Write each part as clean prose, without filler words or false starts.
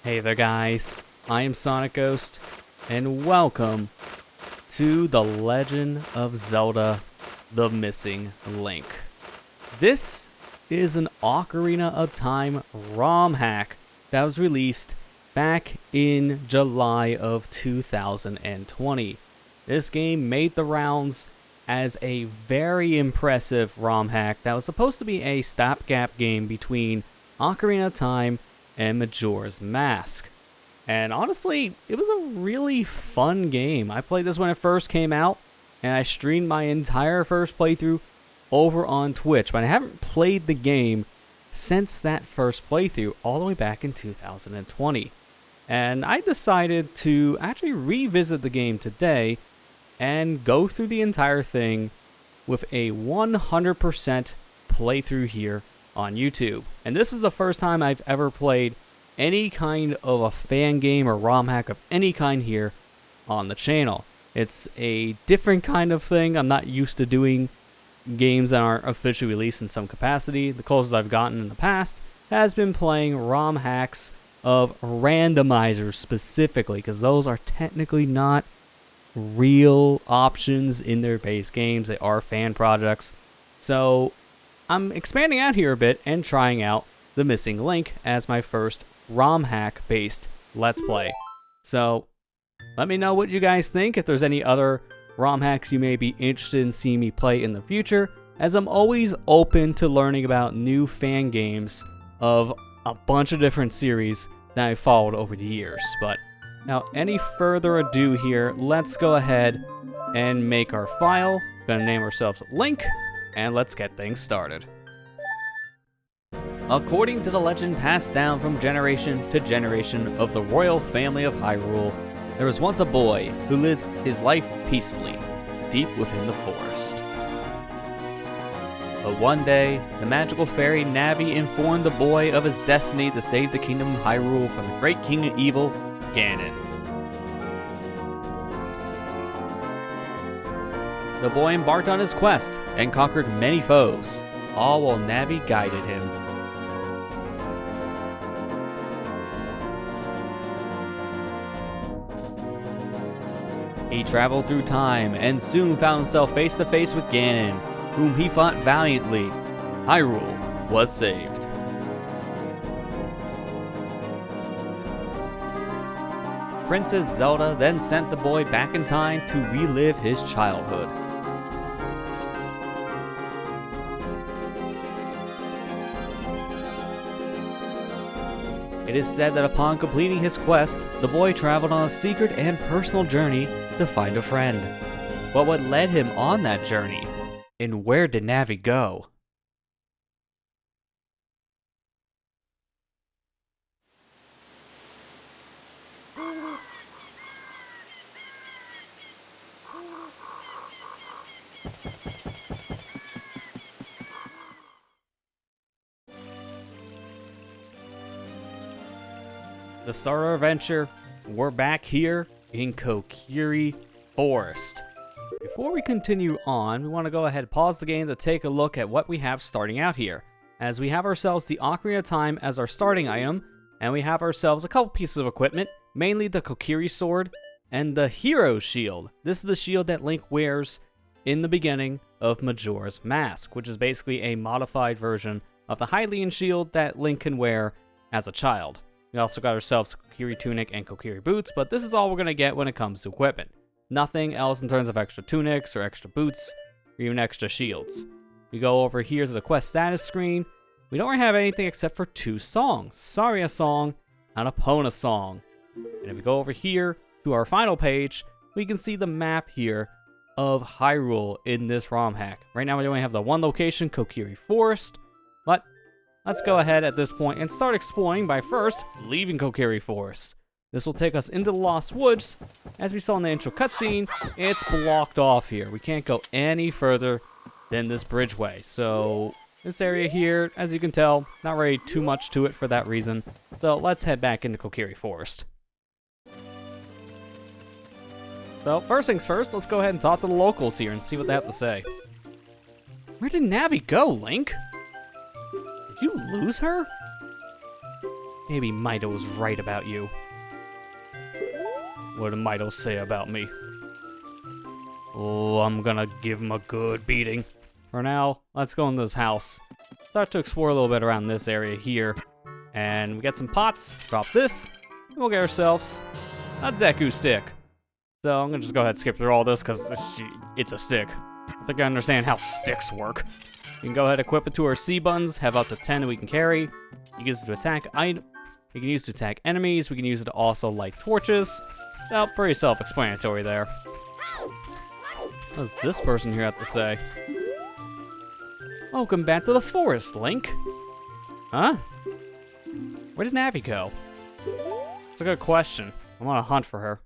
Hey there guys, I am SonicGhost, and welcome to The Legend of Zelda, The Missing Link. This is an Ocarina of Time ROM hack that was released back in July of 2020. This game made the rounds as a very impressive ROM hack that was supposed to be a stopgap game between Ocarina of Time and Majora's Mask. And honestly, it was a really fun game. I played this when it first came out, and I streamed my entire first playthrough over on Twitch, but I haven't played the game since that first playthrough all the way back in 2020. And I decided to actually revisit the game today and go through the entire thing with a 100% playthrough here on YouTube. And this is the first time I've ever played any kind of a fan game or ROM hack of any kind here on the channel. It's a different kind of thing. I'm not used to doing games that aren't officially released in some capacity. The closest I've gotten in the past has been playing ROM hacks of randomizers specifically, because those are technically not real options in their base games. They are fan projects. So I'm expanding out here a bit and trying out The Missing Link as my first ROM hack based Let's Play. So let me know what you guys think, if there's any other ROM hacks you may be interested in seeing me play in the future, as I'm always open to learning about new fan games of a bunch of different series that I followed over the years. But now, any further ado here, let's go ahead and make our file. Gonna name ourselves Link, and let's get things started. According to the legend passed down from generation to generation of the royal family of Hyrule, there was once a boy who lived his life peacefully, deep within the forest. But one day, the magical fairy Navi informed the boy of his destiny to save the kingdom of Hyrule from the great king of evil, Ganon. The boy embarked on his quest and conquered many foes, all while Navi guided him. He traveled through time and soon found himself face to face with Ganon, whom he fought valiantly. Hyrule was saved. Princess Zelda then sent the boy back in time to relive his childhood. It is said that upon completing his quest, the boy traveled on a secret and personal journey to find a friend. But what led him on that journey? And where did Navi go? The start of our adventure, we're back here in Kokiri Forest. Before we continue on, we want to go ahead and pause the game to take a look at what we have starting out here, as we have ourselves the Ocarina of Time as our starting item, and we have ourselves a couple pieces of equipment, mainly the Kokiri sword and the Hero Shield. This is the shield that Link wears in the beginning of Majora's Mask, which is basically a modified version of the Hylian shield that Link can wear as a child. We also got ourselves Kokiri tunic and Kokiri boots, but this is all we're going to get when it comes to equipment. Nothing else in terms of extra tunics or extra boots or even extra shields. We go over here to the quest status screen. We don't really have anything except for two songs, Saria song and Epona song. And if we go over here to our final page, we can see the map here of Hyrule in this ROM hack. Right now we only have the one location, Kokiri Forest, but let's go ahead at this point and start exploring by first leaving Kokiri Forest. This will take us into the Lost Woods. As we saw in the intro cutscene, it's blocked off here. We can't go any further than this bridgeway. So this area here, as you can tell, not really too much to it for that reason. So let's head back into Kokiri Forest. So first things first, let's go ahead and talk to the locals here and see what they have to say. Where did Navi go, Link? Did you lose her? Maybe Mito was right about you. What did Mito say about me? Oh, I'm gonna give him a good beating. For now, let's go in this house. Start to explore a little bit around this area here. And we get some pots, drop this, and we'll get ourselves a Deku stick. So I'm gonna just go ahead and skip through all this because it's a stick. I think I understand how sticks work. We can go ahead and equip it to our C buttons, have up to 10 that we can carry. You can use it to attack we can use it to attack enemies, we can use it to also light torches. Oh, pretty self-explanatory there. What does this person here have to say? Welcome back to the forest, Link. Huh? Where did Navi go? It's a good question. I'm on a hunt for her.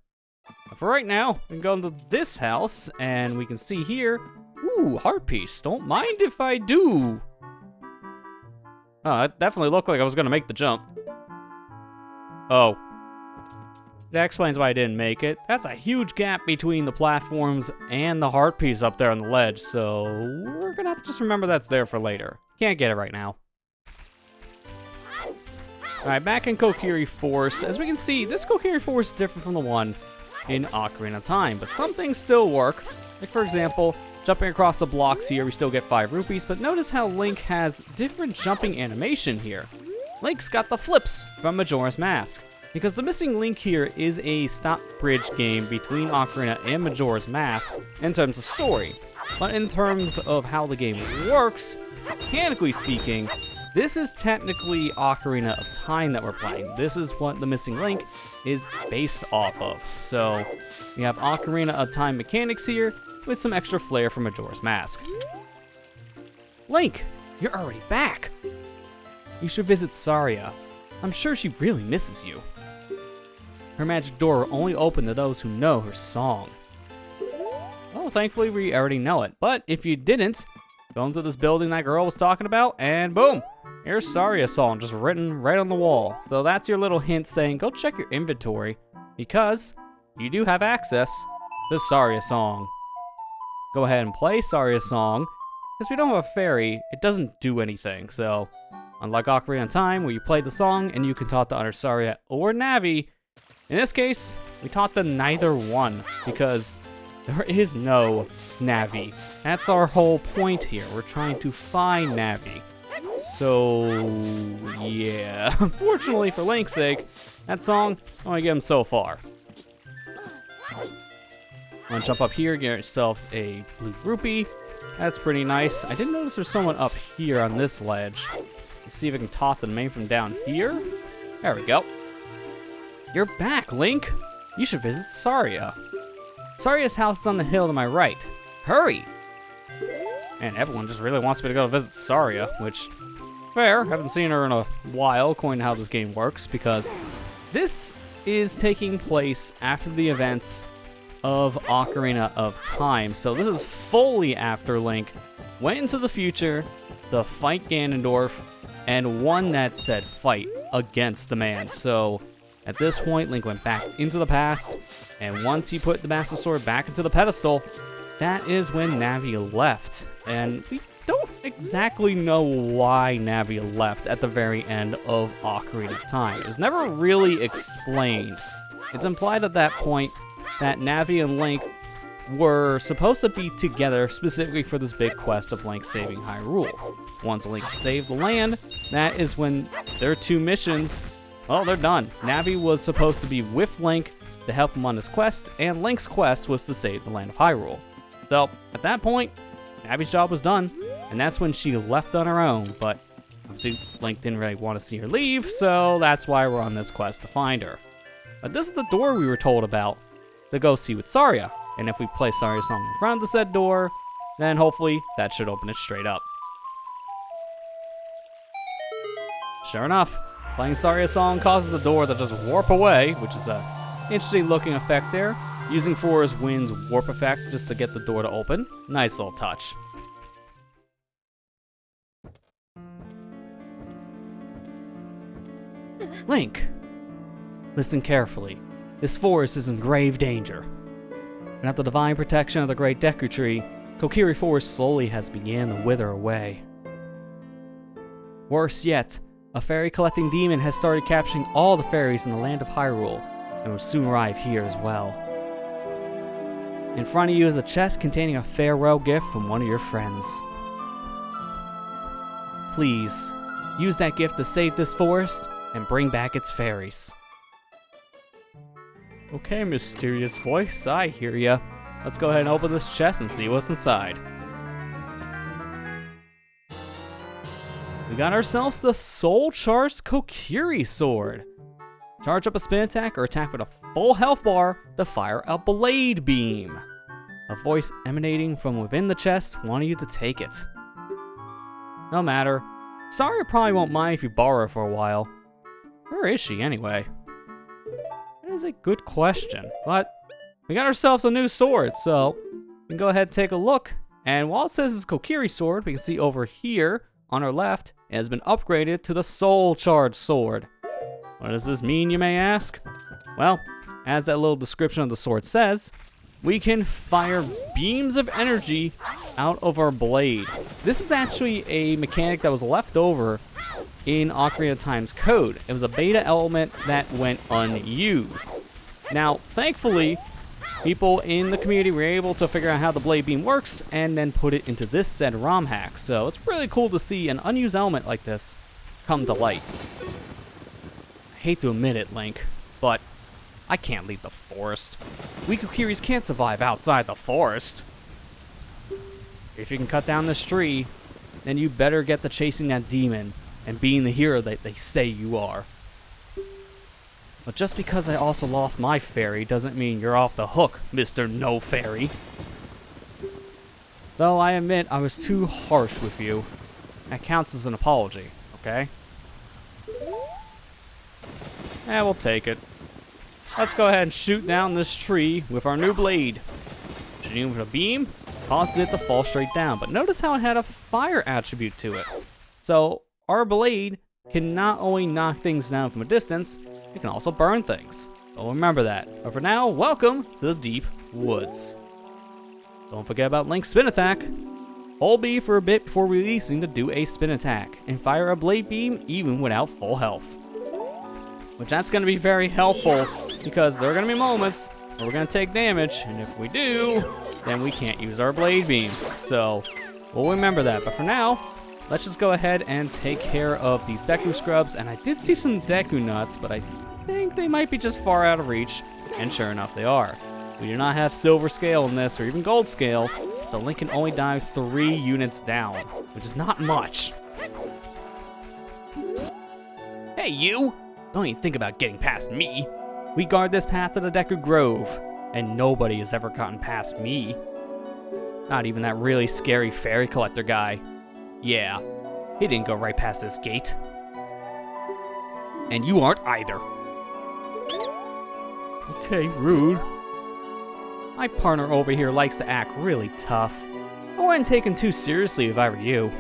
But for right now, we can go into this house, and we can see here, ooh, heart piece. Don't mind if I do. Oh, it definitely looked like I was gonna make the jump. Oh. That explains why I didn't make it. That's a huge gap between the platforms and the heart piece up there on the ledge, so we're gonna have to just remember that's there for later. Can't get it right now. Alright, back in Kokiri Forest. As we can see, this Kokiri Forest is different from the one in Ocarina of Time, but some things still work. Like, for example, jumping across the blocks here, we still get 5 rupees, but notice how Link has different jumping animation here. Link's got the flips from Majora's Mask, because the missing link here is a stop bridge game between Ocarina and Majora's Mask in terms of story. But in terms of how the game works, mechanically speaking, this is technically Ocarina of Time that we're playing. This is what the missing link is based off of. So we have Ocarina of Time mechanics here with some extra flair from Majora's Mask. Link, you're already back. You should visit Saria. I'm sure she really misses you. Her magic door will only open to those who know her song. Well, thankfully we already know it, but if you didn't, go into this building that girl was talking about, and boom! Here's Saria's song just written right on the wall. So that's your little hint saying go check your inventory, because you do have access to Saria's song. Go ahead and play Saria's song. Because we don't have a fairy, it doesn't do anything. So, unlike Ocarina of Time, where you play the song and you can talk to either Saria or Navi, in this case, we talk to neither one, because there is no Navi. That's our whole point here. We're trying to find Navi. So, yeah. Unfortunately, for Link's sake, that song only get him so far. Want to jump up here, get yourselves a blue rupee. That's pretty nice. I did notice there's someone up here on this ledge. Let's see if I can talk to the main from down here. There we go. You're back, Link. You should visit Saria. Saria's house is on the hill to my right. Hurry! And everyone just really wants me to go visit Saria, which, fair, haven't seen her in a while, according to how this game works, because this is taking place after the events of Ocarina of Time. So this is fully after Link went into the future to fight Ganondorf and won that said fight against the man. So at this point, Link went back into the past, and once he put the Master Sword back into the pedestal, that is when Navi left. And we don't exactly know why Navi left at the very end of Ocarina of Time. It was never really explained. It's implied at that point that Navi and Link were supposed to be together specifically for this big quest of Link saving Hyrule. Once Link saved the land, that is when their 2 missions, well, they're done. Navi was supposed to be with Link to help him on his quest, and Link's quest was to save the land of Hyrule. So, at that point, Navi's job was done, and that's when she left on her own, but obviously Link didn't really want to see her leave, so that's why we're on this quest to find her. But this is the door we were told about to go see with Saria, and if we play Saria's song in front of the said door, then hopefully that should open it straight up. Sure enough, playing Saria's song causes the door to just warp away, which is a interesting looking effect there. Using Forest Wind's warp effect just to get the door to open. Nice little touch. Link, listen carefully. This forest is in grave danger. Without the divine protection of the great Deku Tree, Kokiri Forest slowly has begun to wither away. Worse yet, A fairy collecting demon has started capturing all the fairies in the land of Hyrule, and will soon arrive here as well. In front of you is a chest containing a farewell gift from one of your friends. Please, use that gift to save this forest and bring back its fairies. Okay, mysterious voice, I hear ya. Let's go ahead and open this chest and see what's inside. We got ourselves the Soul Charged Kokiri Sword. Charge up a spin attack or attack with a full health bar to fire a blade beam. A voice emanating from within the chest wanting you to take it. No matter. Sorry, I probably won't mind if you borrow her for a while. Where is she anyway? That is a good question, but we got ourselves a new sword, so we can go ahead and take a look. And while it says it's Kokiri Sword, we can see over here on our left, it has been upgraded to the Soul Charged Sword. What does this mean, you may ask? Well, as that little description of the sword says, we can fire beams of energy out of our blade. This is actually a mechanic that was left over in Ocarina of Time's code. It was a beta element that went unused. Now, thankfully, people in the community were able to figure out how the blade beam works and then put it into this said ROM hack. So it's really cool to see an unused element like this come to light. I hate to admit it, Link, but I can't leave the forest. We Kokiris can't survive outside the forest. If you can cut down this tree, then you better get to chasing that demon and being the hero that they say you are. But just because I also lost my fairy doesn't mean you're off the hook, Mr. No Fairy. Though I admit I was too harsh with you. That counts as an apology, okay? Yeah, we'll take it. Let's go ahead and shoot down this tree with our new blade. Shooting with a beam causes it to fall straight down, but notice how it had a fire attribute to it. So our blade can not only knock things down from a distance, it can also burn things. So remember that. But for now, welcome to the deep woods. Don't forget about Link's spin attack. Hold B for a bit before releasing to do a spin attack, and fire a blade beam even without full health. Which that's going to be very helpful, because there are going to be moments where we're going to take damage, and if we do, then we can't use our blade beam. So we'll remember that. But for now, let's just go ahead and take care of these Deku scrubs. And I did see some Deku nuts, but I think they might be just far out of reach. And sure enough, they are. We do not have silver scale in this, or even gold scale. So Link can only dive 3 units down, which is not much. Hey, you! Don't even think about getting past me. We guard this path to the Deku Grove, and nobody has ever gotten past me. Not even that really scary fairy collector guy. Yeah, he didn't go right past this gate. And you aren't either. Okay, rude. My partner over here likes to act really tough. I wouldn't take him too seriously if I were you.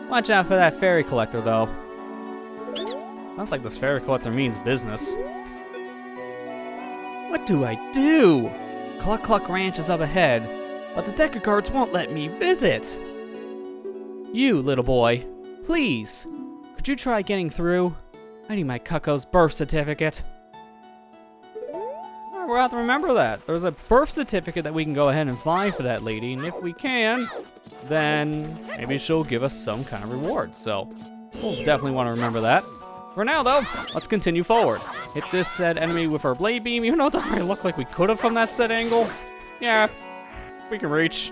Watch out for that fairy collector, though. Sounds like this fairy collector means business. What do I do? Cluck Cluck Ranch is up ahead, but the Deku guards won't let me visit. You, little boy, please, could you try getting through? I need my Cucko's birth certificate. We'll have to remember that. There's a birth certificate that we can go ahead and find for that lady, and if we can, then maybe she'll give us some kind of reward. So we'll definitely want to remember that. For now, though, let's continue forward. Hit this said enemy with our blade beam, even though it doesn't really look like we could have from that said angle. Yeah, we can reach.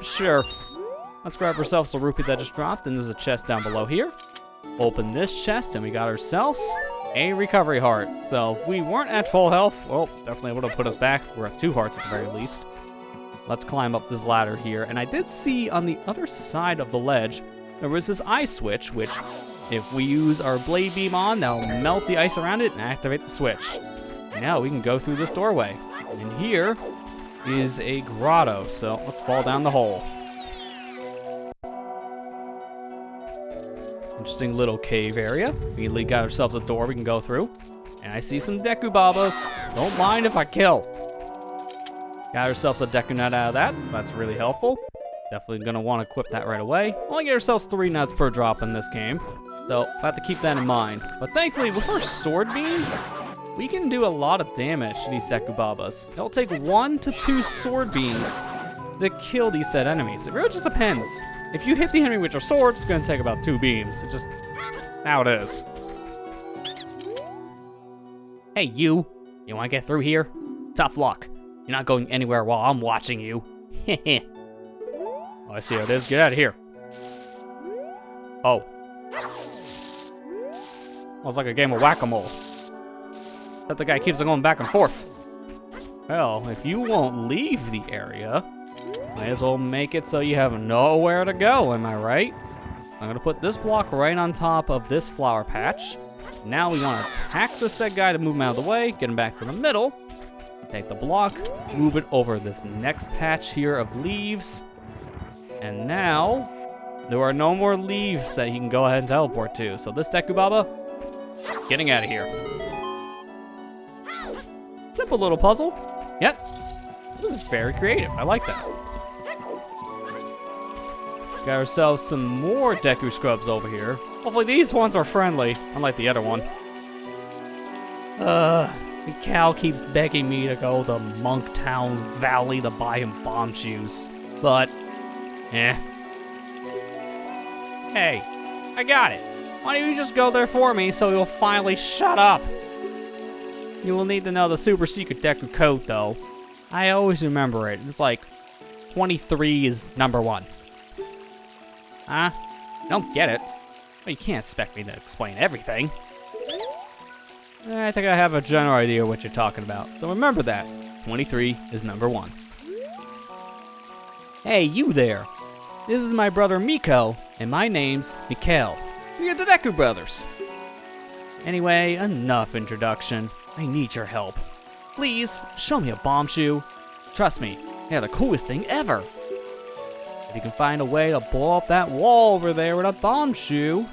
Sure. Let's grab ourselves the rupee that just dropped, and there's a chest down below here. Open this chest, and we got ourselves a recovery heart. So if we weren't at full health, well, definitely would have put us back. We're at 2 hearts at the very least. Let's climb up this ladder here. And I did see on the other side of the ledge, there was this ice switch, which if we use our blade beam on, that'll melt the ice around it and activate the switch. Now we can go through this doorway. And here is a grotto, so let's fall down the hole. Interesting little cave area. Immediately got ourselves a door we can go through. And I see some Deku Babas. Don't mind if I kill. Got ourselves a Deku Nut out of that. That's really helpful. Definitely gonna want to equip that right away. Only get ourselves 3 nuts per drop in this game, so I have to keep that in mind. But thankfully, with our sword beam, we can do a lot of damage to these Dekubabas. It'll take 1 to 2 sword beams to kill these said enemies. It really just depends. If you hit the enemy with your sword, it's gonna take about 2 beams. It's just how it is. Hey, you wanna get through here? Tough luck. You're not going anywhere while I'm watching you. Heh. Oh, I see how it is. Get out of here. Oh. Well, it's like a game of whack-a-mole. But the guy keeps on going back and forth. Well, if you won't leave the area, might as well make it so you have nowhere to go, am I right? I'm gonna put this block right on top of this flower patch. Now we want to attack the said guy to move him out of the way, get him back to the middle. Take the block, move it over this next patch here of leaves. And now, there are no more leaves that he can go ahead and teleport to. So this Dekubaba, getting out of here. Simple little puzzle. Yep, this is very creative. I like that. Got ourselves some more Deku Scrubs over here. Hopefully these ones are friendly, unlike the other one. Cal keeps begging me to go to Monktown Valley to buy him bomb shoes. But, Hey, I got it. Why don't you just go there for me so he'll finally shut up? You will need to know the super secret Deku code, though. I always remember it. It's like 23 is number 1. Huh? I don't get it. Well, you can't expect me to explain everything. I think I have a general idea what you're talking about. So remember that. 23 is number 1. Hey, you there. This is my brother Miko, and my name's Mikhail. We are the Deku Brothers. Anyway, enough introduction. I need your help. Please, show me a bomb shoe. Trust me, they're the coolest thing ever. If you can find a way to blow up that wall over there with a bomb shoe,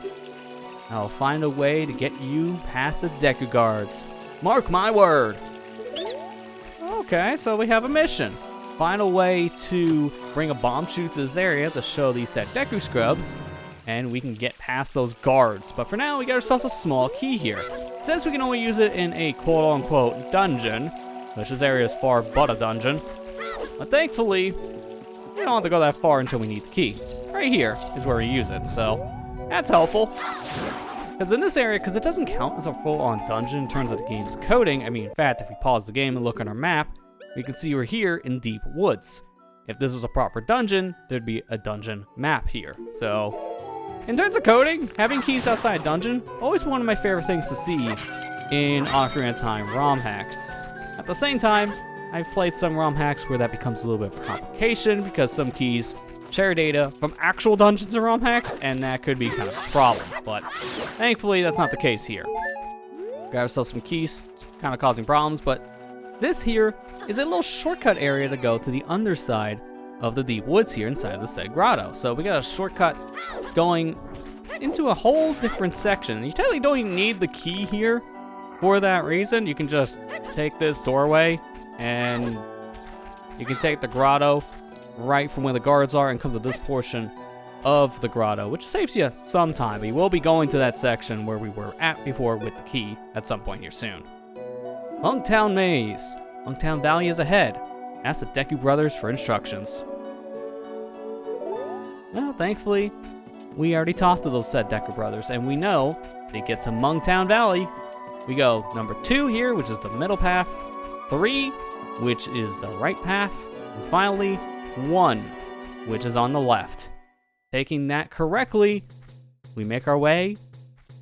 I'll find a way to get you past the Deku guards. Mark my word. Okay, so we have a mission. Find a way to bring a bomb shoe to this area to show these said Deku Scrubs, and we can get past those guards. But for now, we got ourselves a small key here. Since we can only use it in a quote-unquote dungeon, which this area is far but a dungeon, but thankfully, we don't have to go that far until we need the key. Right here is where we use it, so that's helpful. Because in this area, because it doesn't count as a full-on dungeon in terms of the game's coding, I mean, in fact, if we pause the game and look on our map, we can see we're here in deep woods. If this was a proper dungeon, there'd be a dungeon map here. So, in terms of coding, having keys outside a dungeon, always one of my favorite things to see in Ocarina of Time ROM hacks. At the same time, I've played some ROM hacks where that becomes a little bit of a complication because some keys share data from actual dungeons and ROM hacks, and that could be kind of a problem. But thankfully, that's not the case here. Got ourselves some keys, kind of causing problems, but this here is a little shortcut area to go to the underside of the deep woods here inside the said grotto. So we got a shortcut going into a whole different section. You technically don't even need the key here for that reason. You can just take this doorway and you can take the grotto right from where the guards are and come to this portion of the grotto, which saves you some time. We will be going to that section where we were at before with the key at some point here soon. Monktown Maze. Monktown Valley is ahead. Ask the Deku Brothers for instructions. Well, thankfully, we already talked to those said Deku Brothers, and we know they get to Monktown Valley. We go number 2 here, which is the middle path, 3, which is the right path, and finally, 1, which is on the left. Taking that correctly, we make our way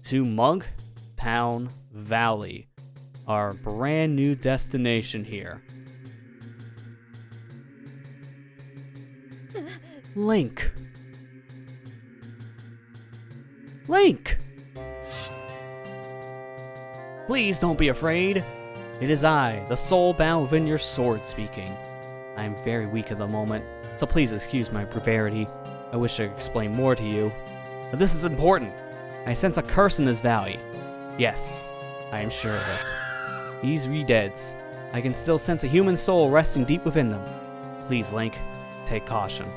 to Monktown Valley, our brand new destination here. Link. Link! Please don't be afraid. It is I, the soul bound within your sword speaking. I am very weak at the moment, so please excuse my brevity. I wish I could explain more to you. But this is important. I sense a curse in this valley. Yes, I am sure of it. These re-deads, I can still sense a human soul resting deep within them. Please, Link, take caution.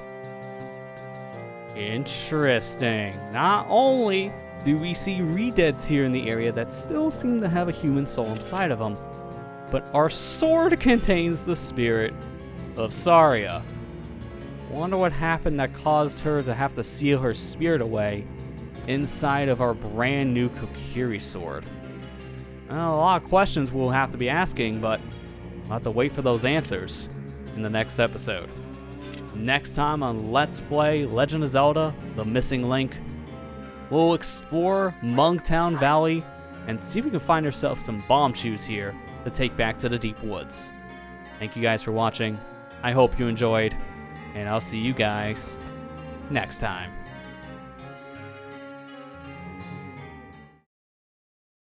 Interesting. Not only do we see re-deads here in the area that still seem to have a human soul inside of them, but our sword contains the spirit of Saria. Wonder what happened that caused her to have to seal her spirit away inside of our brand new Kokiri sword. Well, a lot of questions we'll have to be asking, but we'll have to wait for those answers in the next episode. Next time on Let's Play Legend of Zelda: The Missing Link, we'll explore Mungtown Valley and see if we can find ourselves some bomb shoes here to take back to the deep woods. Thank you guys for watching. I hope you enjoyed, and I'll see you guys next time.